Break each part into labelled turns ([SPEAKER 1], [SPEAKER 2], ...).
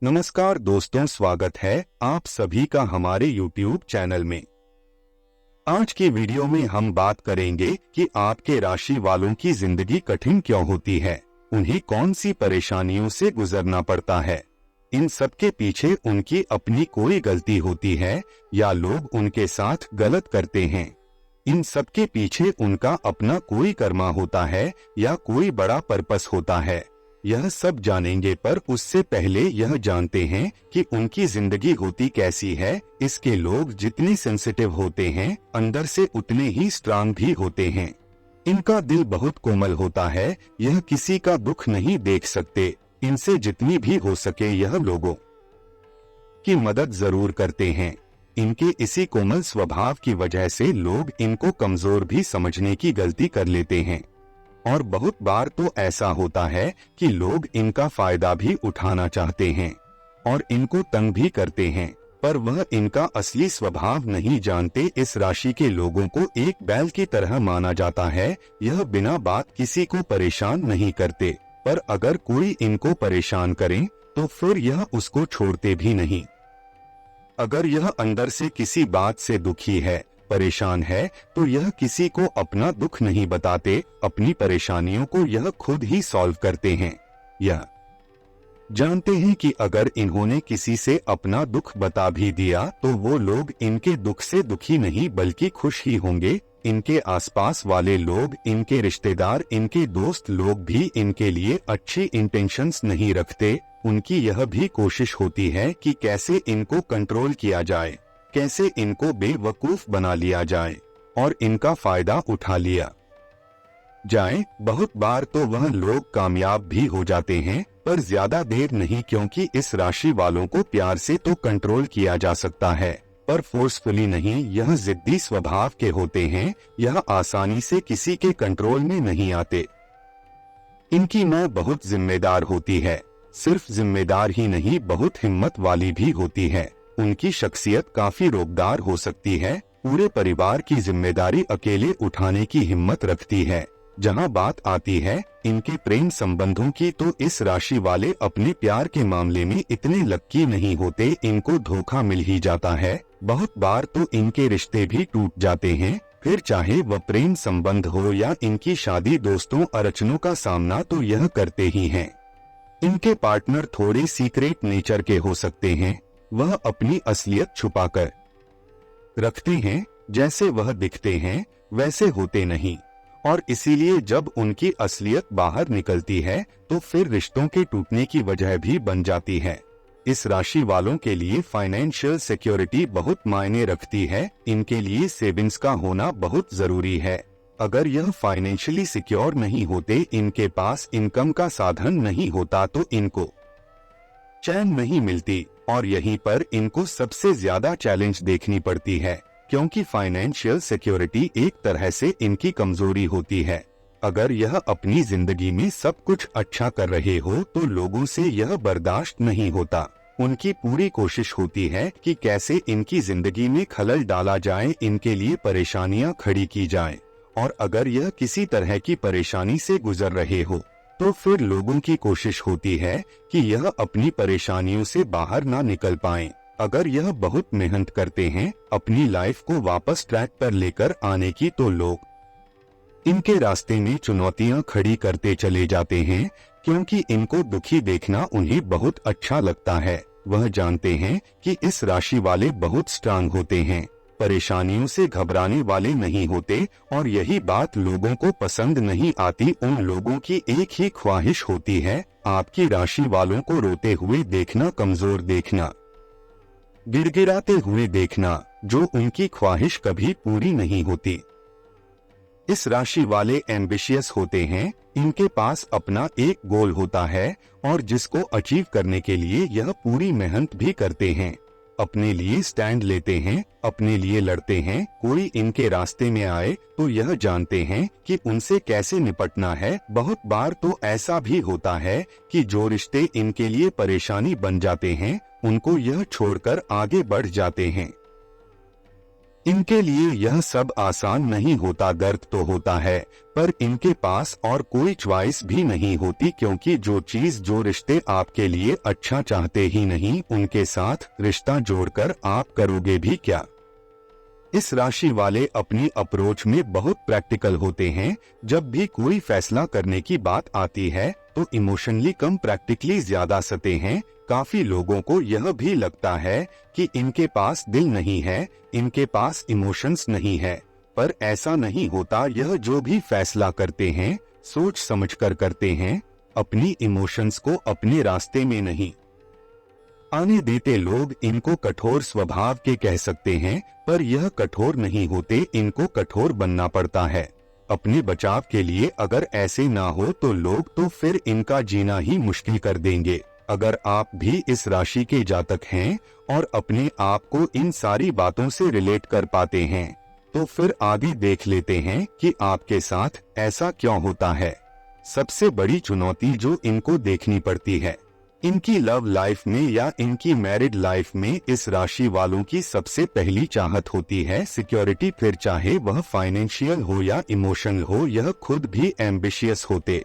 [SPEAKER 1] नमस्कार दोस्तों, स्वागत है आप सभी का हमारे YouTube चैनल में। आज की वीडियो में हम बात करेंगे कि आपके राशि वालों की जिंदगी कठिन क्यों होती है, उन्हें कौन सी परेशानियों से गुजरना पड़ता है। इन सब के पीछे उनकी अपनी कोई गलती होती है या लोग उनके साथ गलत करते हैं। इन सब के पीछे उनका अपना कोई कर्मा होता है या कोई बड़ा पर्पस होता है। यह सब जानेंगे, पर उससे पहले यह जानते हैं कि उनकी जिंदगी होती कैसी है। इसके लोग जितने सेंसिटिव होते हैं, अंदर से उतने ही स्ट्रांग भी होते हैं। इनका दिल बहुत कोमल होता है, यह किसी का दुख नहीं देख सकते। इनसे जितनी भी हो सके यह लोगों की मदद जरूर करते हैं। इनके इसी कोमल स्वभाव की वजह से लोग इनको कमजोर भी समझने की गलती कर लेते हैं, और बहुत बार तो ऐसा होता है कि लोग इनका फायदा भी उठाना चाहते हैं और इनको तंग भी करते हैं, पर वह इनका असली स्वभाव नहीं जानते। इस राशि के लोगों को एक बैल की तरह माना जाता है। यह बिना बात किसी को परेशान नहीं करते, पर अगर कोई इनको परेशान करे तो फिर यह उसको छोड़ते भी नहीं। अगर यह अंदर से किसी बात से दुखी है, परेशान है, तो यह किसी को अपना दुख नहीं बताते। अपनी परेशानियों को यह खुद ही सॉल्व करते हैं। यह जानते हैं कि अगर इन्होंने किसी से अपना दुख बता भी दिया तो वो लोग इनके दुख से दुखी नहीं बल्कि खुश ही होंगे। इनके आसपास वाले लोग, इनके रिश्तेदार, इनके दोस्त लोग भी इनके लिए अच्छी इंटेंशंस नहीं रखते। उनकी यह भी कोशिश होती है कि कैसे इनको कंट्रोल किया जाए, कैसे इनको बेवकूफ बना लिया जाए और इनका फायदा उठा लिया जाए। बहुत बार तो वह लोग कामयाब भी हो जाते हैं, पर ज्यादा देर नहीं, क्योंकि इस राशि वालों को प्यार से तो कंट्रोल किया जा सकता है, पर फोर्सफुली नहीं। यह जिद्दी स्वभाव के होते हैं, यह आसानी से किसी के कंट्रोल में नहीं आते। इनकी माँ बहुत जिम्मेदार होती है, सिर्फ जिम्मेदार ही नहीं, बहुत हिम्मत वाली भी होती है। उनकी शख्सियत काफी रोबदार हो सकती है, पूरे परिवार की जिम्मेदारी अकेले उठाने की हिम्मत रखती है। जहां बात आती है इनके प्रेम संबंधों की, तो इस राशि वाले अपने प्यार के मामले में इतने लक्की नहीं होते। इनको धोखा मिल ही जाता है। बहुत बार तो इनके रिश्ते भी टूट जाते हैं, फिर चाहे वह प्रेम संबंध हो या इनकी शादी। दोस्तों, अड़चनों का सामना तो यह करते ही हैं। इनके पार्टनर थोड़े सीक्रेट नेचर के हो सकते हैं। वह अपनी असलियत छुपाकर रखते हैं, जैसे वह दिखते हैं वैसे होते नहीं, और इसीलिए जब उनकी असलियत बाहर निकलती है तो फिर रिश्तों के टूटने की वजह भी बन जाती है। इस राशि वालों के लिए फाइनेंशियल सिक्योरिटी बहुत मायने रखती है। इनके लिए सेविंग्स का होना बहुत जरूरी है। अगर यह फाइनेंशियली सिक्योर नहीं होते, इनके पास इनकम का साधन नहीं होता, तो इनको चैन नहीं मिलती, और यहीं पर इनको सबसे ज्यादा चैलेंज देखनी पड़ती है, क्योंकि फाइनेंशियल सिक्योरिटी एक तरह से इनकी कमजोरी होती है। अगर यह अपनी जिंदगी में सब कुछ अच्छा कर रहे हो तो लोगों से यह बर्दाश्त नहीं होता। उनकी पूरी कोशिश होती है कि कैसे इनकी जिंदगी में खलल डाला जाए, इनके लिए परेशानियां खड़ी की जाए, और अगर यह किसी तरह की परेशानी से गुजर रहे हो तो फिर लोगों की कोशिश होती है कि यह अपनी परेशानियों से बाहर ना निकल पाएं। अगर यह बहुत मेहनत करते हैं अपनी लाइफ को वापस ट्रैक पर लेकर आने की, तो लोग इनके रास्ते में चुनौतियां खड़ी करते चले जाते हैं, क्योंकि इनको दुखी देखना उन्हें बहुत अच्छा लगता है। वह जानते हैं कि इस राशि वाले बहुत स्ट्रांग होते हैं, परेशानियों से घबराने वाले नहीं होते, और यही बात लोगों को पसंद नहीं आती। उन लोगों की एक ही ख्वाहिश होती है, आपकी राशि वालों को रोते हुए देखना, कमजोर देखना, गिड़गिड़ाते हुए देखना, जो उनकी ख्वाहिश कभी पूरी नहीं होती। इस राशि वाले एम्बिशियस होते हैं। इनके पास अपना एक गोल होता है, और जिसको अचीव करने के लिए यह पूरी मेहनत भी करते हैं। अपने लिए स्टैंड लेते हैं, अपने लिए लड़ते हैं। कोई इनके रास्ते में आए तो यह जानते हैं कि उनसे कैसे निपटना है। बहुत बार तो ऐसा भी होता है कि जो रिश्ते इनके लिए परेशानी बन जाते हैं, उनको यह छोड़कर आगे बढ़ जाते हैं। इनके लिए यह सब आसान नहीं होता, दर्द तो होता है, पर इनके पास और कोई चॉइस भी नहीं होती, क्योंकि जो चीज जो रिश्ते आपके लिए अच्छा चाहते ही नहीं, उनके साथ रिश्ता जोड़कर आप करोगे भी क्या। इस राशि वाले अपनी अप्रोच में बहुत प्रैक्टिकल होते हैं। जब भी कोई फैसला करने की बात आती है तो इमोशनली कम, प्रैक्टिकली ज्यादा सते हैं। काफी लोगों को यह भी लगता है कि इनके पास दिल नहीं है, इनके पास इमोशंस नहीं है, पर ऐसा नहीं होता। यह जो भी फैसला करते हैं सोच समझकर करते हैं, अपनी इमोशंस को अपने रास्ते में नहीं आने देते। लोग इनको कठोर स्वभाव के कह सकते हैं, पर यह कठोर नहीं होते, इनको कठोर बनना पड़ता है अपने बचाव के लिए। अगर ऐसे ना हो तो लोग तो फिर इनका जीना ही मुश्किल कर देंगे। अगर आप भी इस राशि के जातक हैं और अपने आप को इन सारी बातों से रिलेट कर पाते हैं, तो फिर आगे देख लेते हैं कि आपके साथ ऐसा क्यों होता है। सबसे बड़ी चुनौती जो इनको देखनी पड़ती है इनकी लव लाइफ में या इनकी मैरिड लाइफ में, इस राशि वालों की सबसे पहली चाहत होती है सिक्योरिटी। फिर चाहे वह फाइनेंशियल हो या इमोशनल हो, यह खुद भी एम्बिशियस होते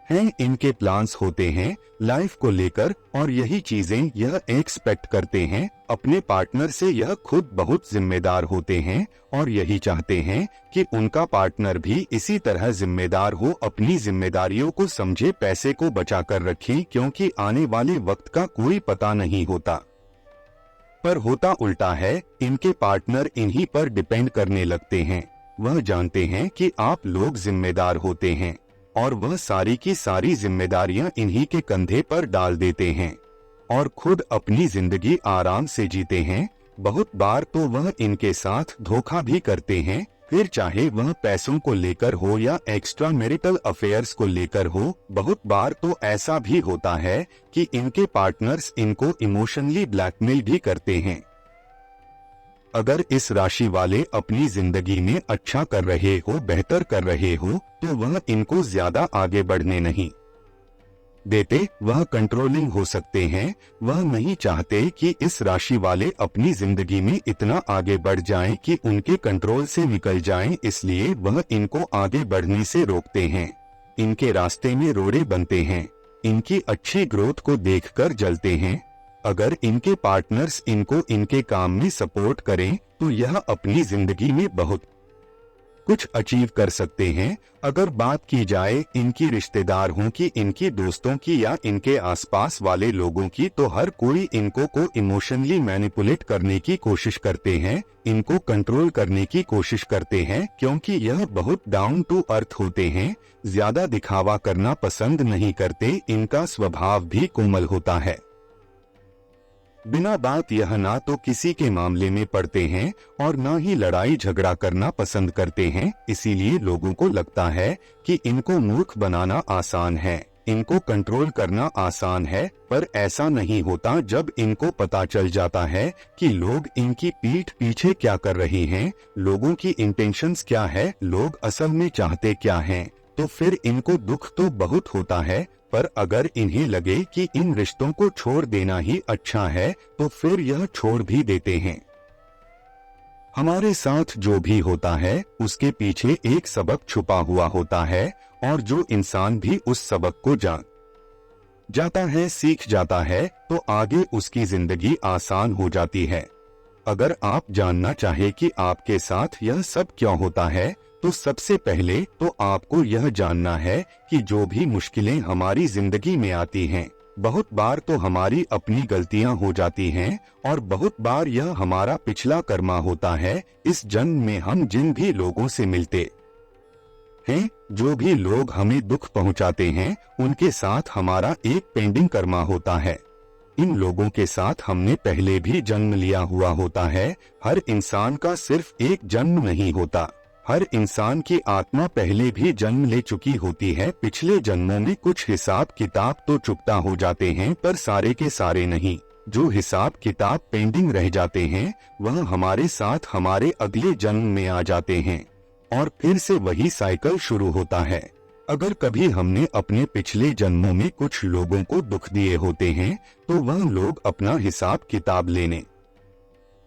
[SPEAKER 1] हैं, इनके प्लान्स होते हैं लाइफ को लेकर, और यही चीजें यह एक्सपेक्ट करते हैं अपने पार्टनर से। यह खुद बहुत जिम्मेदार होते हैं और यही चाहते हैं कि उनका पार्टनर भी इसी तरह जिम्मेदार हो, अपनी जिम्मेदारियों को समझे, पैसे को बचा कर रखें, क्योंकि आने वाले वक्त का कोई पता नहीं होता। पर होता उल्टा है, इनके पार्टनर इन्हीं पर डिपेंड करने लगते हैं। वह जानते हैं कि आप लोग जिम्मेदार होते हैं और वह सारी की सारी जिम्मेदारियां इन्हीं के कंधे पर डाल देते हैं और खुद अपनी जिंदगी आराम से जीते हैं। बहुत बार तो वह इनके साथ धोखा भी करते हैं, फिर चाहे वह पैसों को लेकर हो या एक्स्ट्रा मैरिटल अफेयर्स को लेकर हो। बहुत बार तो ऐसा भी होता है कि इनके पार्टनर्स इनको इमोशनली ब्लैकमेल भी करते हैं। अगर इस राशि वाले अपनी जिंदगी में अच्छा कर रहे हो, बेहतर कर रहे हो, तो वह इनको ज्यादा आगे बढ़ने नहीं देते। वह कंट्रोलिंग हो सकते हैं, वह नहीं चाहते कि इस राशि वाले अपनी जिंदगी में इतना आगे बढ़ जाएं कि उनके कंट्रोल से निकल जाएं, इसलिए वह इनको आगे बढ़ने से रोकते हैं। इनके रास्ते में रोड़े बनते हैं, इनकी अच्छी ग्रोथ को देखकर जलते हैं। अगर इनके पार्टनर्स इनको इनके काम में सपोर्ट करें तो यह अपनी जिंदगी में बहुत कुछ अचीव कर सकते हैं। अगर बात की जाए इनकी रिश्तेदारों की, इनकी दोस्तों की या इनके आसपास वाले लोगों की, तो हर कोई इनको को इमोशनली मैनिपुलेट करने की कोशिश करते हैं, इनको कंट्रोल करने की कोशिश करते हैं, क्योंकि यह बहुत डाउन टू अर्थ होते हैं, ज्यादा दिखावा करना पसंद नहीं करते। इनका स्वभाव भी कोमल होता है, बिना बात यह ना तो किसी के मामले में पड़ते हैं और ना ही लड़ाई झगड़ा करना पसंद करते हैं। इसीलिए लोगों को लगता है कि इनको मूर्ख बनाना आसान है, इनको कंट्रोल करना आसान है, पर ऐसा नहीं होता। जब इनको पता चल जाता है कि लोग इनकी पीठ पीछे क्या कर रहे हैं, लोगों की इंटेंशंस क्या है, लोग असल में चाहते क्या हैं, तो फिर इनको दुख तो बहुत होता है। पर अगर इन्हें लगे कि इन रिश्तों को छोड़ देना ही अच्छा है, तो फिर यह छोड़ भी देते हैं। हमारे साथ जो भी होता है उसके पीछे एक सबक छुपा हुआ होता है, और जो इंसान भी उस सबक को जान जाता है, सीख जाता है, तो आगे उसकी जिंदगी आसान हो जाती है। अगर आप जानना चाहे कि आपके साथ यह सब क्यों होता है, तो सबसे पहले तो आपको यह जानना है कि जो भी मुश्किलें हमारी जिंदगी में आती हैं, बहुत बार तो हमारी अपनी गलतियां हो जाती हैं और बहुत बार यह हमारा पिछला कर्मा होता है। इस जन्म में हम जिन भी लोगों से मिलते हैं, जो भी लोग हमें दुख पहुंचाते हैं, उनके साथ हमारा एक पेंडिंग कर्मा होता है। इन लोगों के साथ हमने पहले भी जन्म लिया हुआ होता है। हर इंसान का सिर्फ एक जन्म नहीं होता, हर इंसान की आत्मा पहले भी जन्म ले चुकी होती है। पिछले जन्मों में कुछ हिसाब किताब तो चुकता हो जाते हैं, पर सारे के सारे नहीं। जो हिसाब किताब पेंडिंग रह जाते हैं, वह हमारे साथ हमारे अगले जन्म में आ जाते हैं और फिर से वही साइकिल शुरू होता है। अगर कभी हमने अपने पिछले जन्मों में कुछ लोगों को दुख दिए होते हैं, तो वह लोग अपना हिसाब किताब लेने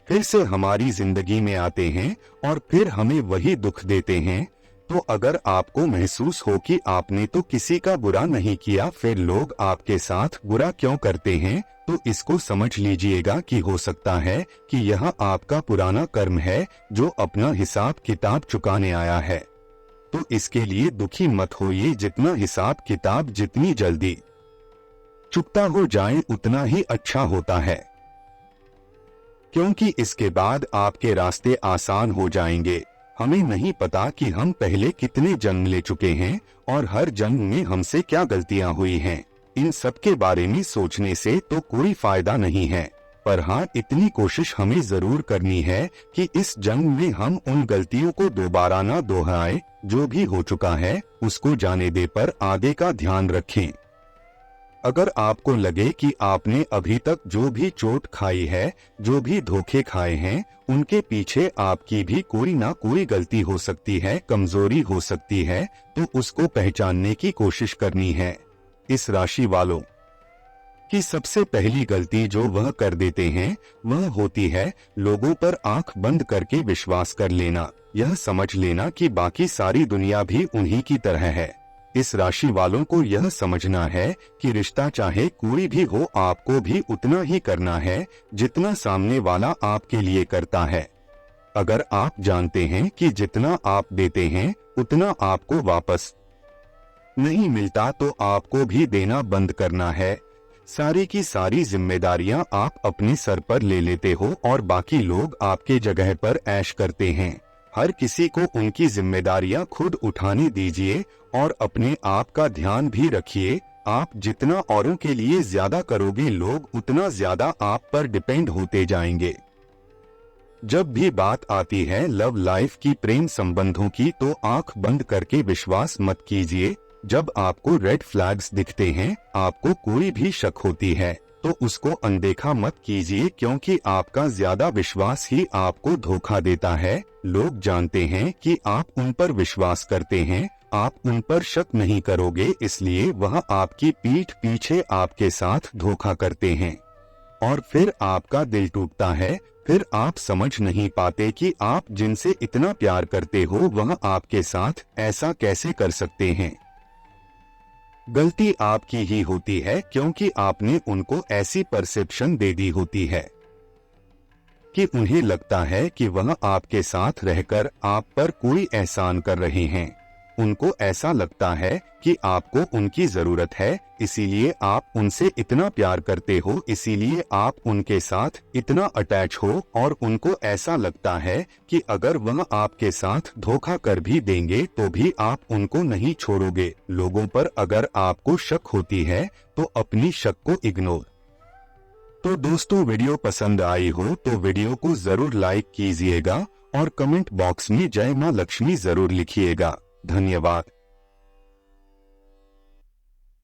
[SPEAKER 1] फिर से हमारी जिंदगी में आते हैं और फिर हमें वही दुख देते हैं। तो अगर आपको महसूस हो कि आपने तो किसी का बुरा नहीं किया, फिर लोग आपके साथ बुरा क्यों करते हैं, तो इसको समझ लीजिएगा कि हो सकता है कि यह आपका पुराना कर्म है जो अपना हिसाब किताब चुकाने आया है। तो इसके लिए दुखी मत होइए, जितना हिसाब किताब जितनी जल्दी चुकता हो जाए उतना ही अच्छा होता है, क्योंकि इसके बाद आपके रास्ते आसान हो जाएंगे। हमें नहीं पता कि हम पहले कितने जन्म ले चुके हैं और हर जन्म में हमसे क्या गलतियां हुई हैं। इन सब के बारे में सोचने से तो कोई फायदा नहीं है, पर हाँ, इतनी कोशिश हमें जरूर करनी है कि इस जन्म में हम उन गलतियों को दोबारा ना दोहराए। जो भी हो चुका है उसको जाने दे, पर आगे का ध्यान रखें। अगर आपको लगे कि आपने अभी तक जो भी चोट खाई है, जो भी धोखे खाए हैं, उनके पीछे आपकी भी कोई ना कोई गलती हो सकती है, कमजोरी हो सकती है, तो उसको पहचानने की कोशिश करनी है। इस राशि वालों की सबसे पहली गलती जो वह कर देते हैं वह होती है लोगों पर आंख बंद करके विश्वास कर लेना। यह समझ लेना कि बाकी सारी दुनिया भी उन्हीं की तरह है। इस राशि वालों को यह समझना है कि रिश्ता चाहे कोई भी हो, आपको भी उतना ही करना है जितना सामने वाला आपके लिए करता है। अगर आप जानते हैं कि जितना आप देते हैं उतना आपको वापस नहीं मिलता, तो आपको भी देना बंद करना है। सारी की सारी जिम्मेदारियां आप अपने सर पर ले लेते हो और बाकी लोग आपके जगह पर ऐश करते हैं। हर किसी को उनकी जिम्मेदारियां खुद उठाने दीजिए और अपने आप का ध्यान भी रखिए। आप जितना औरों के लिए ज्यादा करोगे, लोग उतना ज्यादा आप पर डिपेंड होते जाएंगे। जब भी बात आती है लव लाइफ की, प्रेम संबंधों की, तो आंख बंद करके विश्वास मत कीजिए। जब आपको रेड फ्लैग्स दिखते हैं, आपको कोई भी शक होती है, तो उसको अनदेखा मत कीजिए, क्योंकि आपका ज्यादा विश्वास ही आपको धोखा देता है। लोग जानते हैं कि आप उन पर विश्वास करते हैं, आप उन पर शक नहीं करोगे, इसलिए वह आपकी पीठ पीछे आपके साथ धोखा करते हैं और फिर आपका दिल टूटता है। फिर आप समझ नहीं पाते कि आप जिनसे इतना प्यार करते हो वह आपके साथ ऐसा कैसे कर सकते हैं। गलती आपकी ही होती है, क्योंकि आपने उनको ऐसी परसेप्शन दे दी होती है कि उन्हें लगता है कि वह आपके साथ रहकर आप पर कोई एहसान कर रहे हैं। उनको ऐसा लगता है कि आपको उनकी जरूरत है, इसीलिए आप उनसे इतना प्यार करते हो, इसीलिए आप उनके साथ इतना अटैच हो, और उनको ऐसा लगता है कि अगर वह आपके साथ धोखा कर भी देंगे तो भी आप उनको नहीं छोड़ोगे। लोगों पर अगर आपको शक होती है तो अपनी शक को इग्नोर। तो दोस्तों, वीडियो पसंद आई हो तो वीडियो को जरूर लाइक कीजिएगा और कमेंट बॉक्स में जय मां लक्ष्मी जरूर लिखिएगा। धन्यवाद।